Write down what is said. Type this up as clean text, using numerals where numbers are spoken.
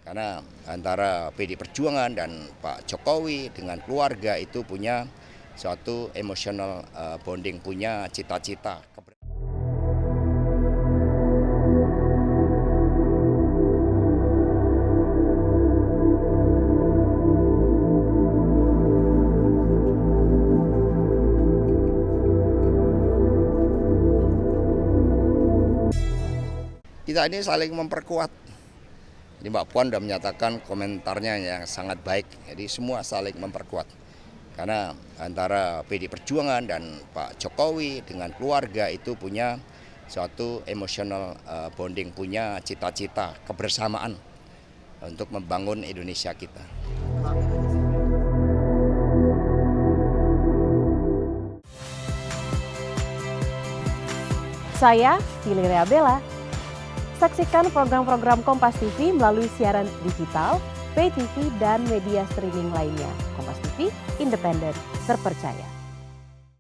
Karena antara PD Perjuangan dan Pak Jokowi dengan keluarga itu punya suatu emotional bonding, punya cita-cita. Kita ini saling memperkuat. Jadi Mbak Puan sudah menyatakan komentarnya yang sangat baik. Jadi semua saling memperkuat. Karena antara PD Perjuangan dan Pak Jokowi dengan keluarga itu punya suatu emotional bonding, punya cita-cita kebersamaan untuk membangun Indonesia kita. Saya Valeria Bella. Saksikan program-program Kompas TV melalui siaran digital, pay TV, dan media streaming lainnya. Kompas TV, independen, terpercaya.